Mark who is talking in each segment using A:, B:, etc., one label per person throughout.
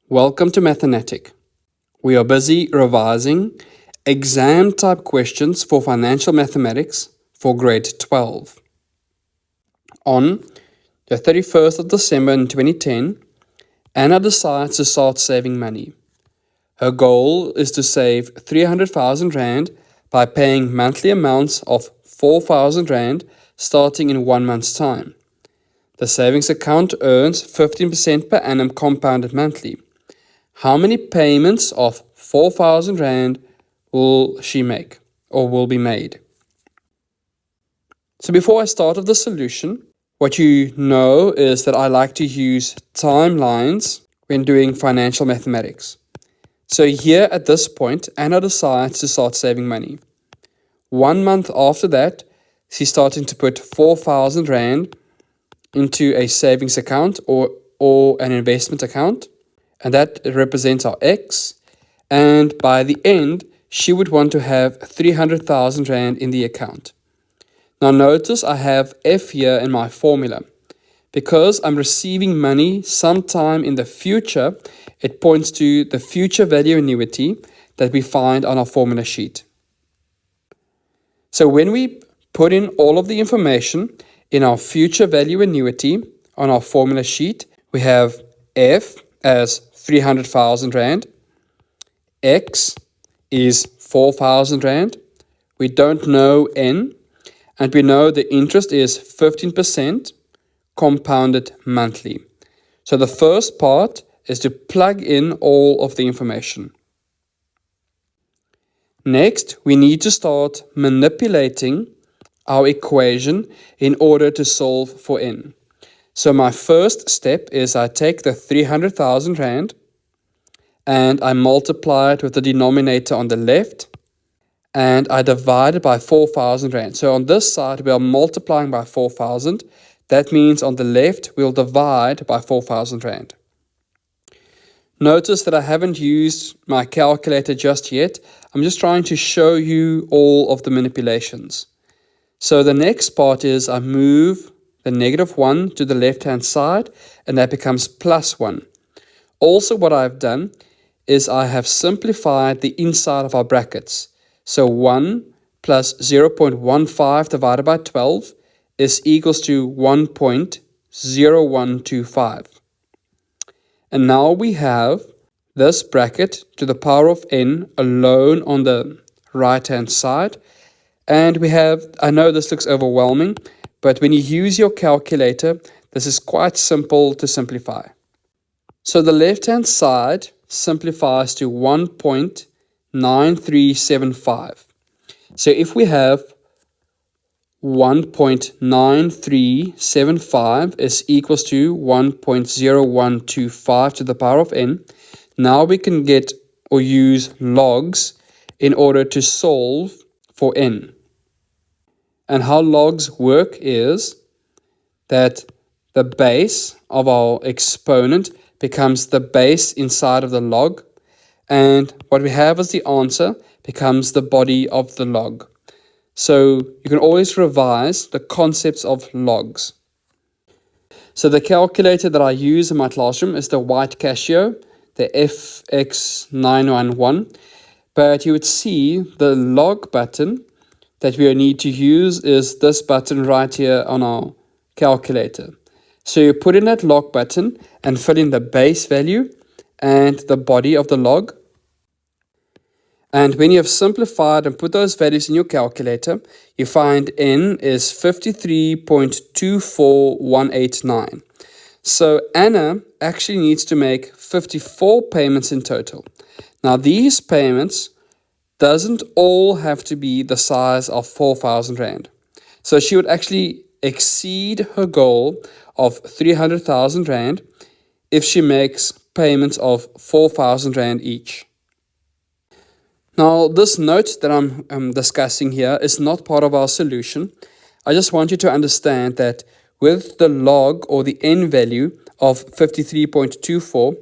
A: Welcome to Mathenatic. We are busy revising exam type questions for financial mathematics for grade 12. On the 31st of December in 2010, Anna decides to start saving money. Her goal is to save 300,000 Rand by paying monthly amounts of 4,000 Rand starting in 1 month's time. The savings account earns 15% per annum compounded monthly. How many payments of 4,000 Rand will she make or will be made? So before I start with the solution, what you know is that I like to use timelines when doing financial mathematics. So here at this point, Anna decides to start saving money. 1 month after that, she's starting to put 4,000 Rand into a savings account or an investment account. And that represents our X. And by the end, she would want to have 300,000 Rand in the account. Now notice I have F here in my formula. Because I'm receiving money sometime in the future, it points to the future value annuity that we find on our formula sheet. So when we put in all of the information in our future value annuity on our formula sheet, we have F as 300,000 Rand. X is 4,000 Rand. We don't know N, and we know the interest is 15% compounded monthly. So the first part is to plug in all of the information. Next, we need to start manipulating our equation in order to solve for N. So my first step is I take the 300,000 Rand and I multiply it with the denominator on the left and I divide it by 4,000 Rand. So on this side we are multiplying by 4,000. That means on the left we'll divide by 4,000 Rand. Notice that I haven't used my calculator just yet. I'm just trying to show you all of the manipulations. So the next part is I move the -1 to the left-hand side, and that becomes +1. Also what I've done is I have simplified the inside of our brackets. So 1 plus 0.15 divided by 12 is equals to 1.0125. And now we have this bracket to the power of n alone on the right-hand side. And we have, I know this looks overwhelming, but when you use your calculator, this is quite simple to simplify. So the left-hand side simplifies to 1.9375. So if we have 1.9375 is equals to 1.0125 to the power of n, now we can get or use logs in order to solve for n. And how logs work is that the base of our exponent becomes the base inside of the log, and what we have as the answer becomes the body of the log. So you can always revise the concepts of logs. So the calculator that I use in my classroom is the white Casio, the FX911, but you would see the log button that we need to use is this button right here on our calculator. So you put in that log button and fill in the base value and the body of the log. And when you have simplified and put those values in your calculator, you find n is 53.24189. So Anna actually needs to make 54 payments in total. Now these payments doesn't all have to be the size of 4,000 Rand. So she would actually exceed her goal of 300,000 Rand if she makes payments of 4,000 Rand each. Now this note that I'm discussing here is not part of our solution. I just want you to understand that with the log or the n value of 53.24,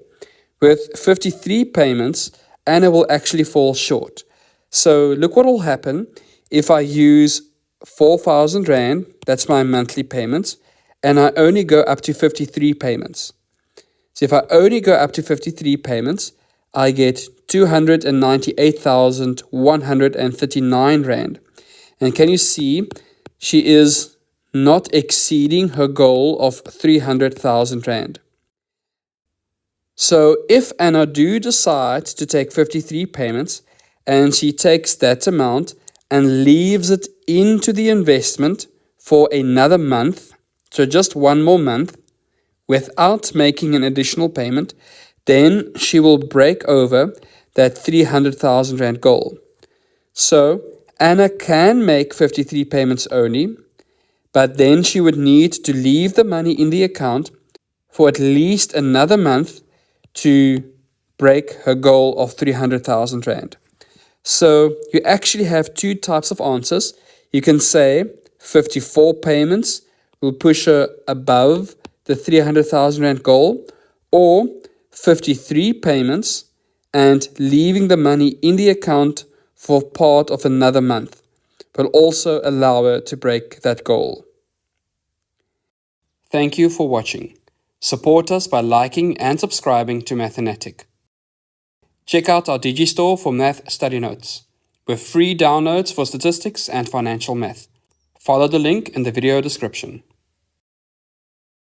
A: with 53 payments, Anna will actually fall short. So look what will happen if I use 4,000 Rand, that's my monthly payments, and I only go up to 53 payments. So if I only go up to 53 payments, I get 298,139 Rand. And can you see, she is not exceeding her goal of 300,000 Rand. So if Anna do decide to take 53 payments and she takes that amount and leaves it into the investment for another month, so just one more month, without making an additional payment, then she will break over that 300,000 Rand goal. So Anna can make 53 payments only, but then she would need to leave the money in the account for at least another month to break her goal of 300,000 Rand. So you actually have two types of answers. You can say 54 payments will push her above the 300,000 Rand goal, or 53 payments and leaving the money in the account for part of another month will also allow her to break that goal. Thank you for watching. Support us by liking and subscribing to Mathenatic. Check out our Digistore for math study notes, with free downloads for statistics and financial math. Follow the link in the video description.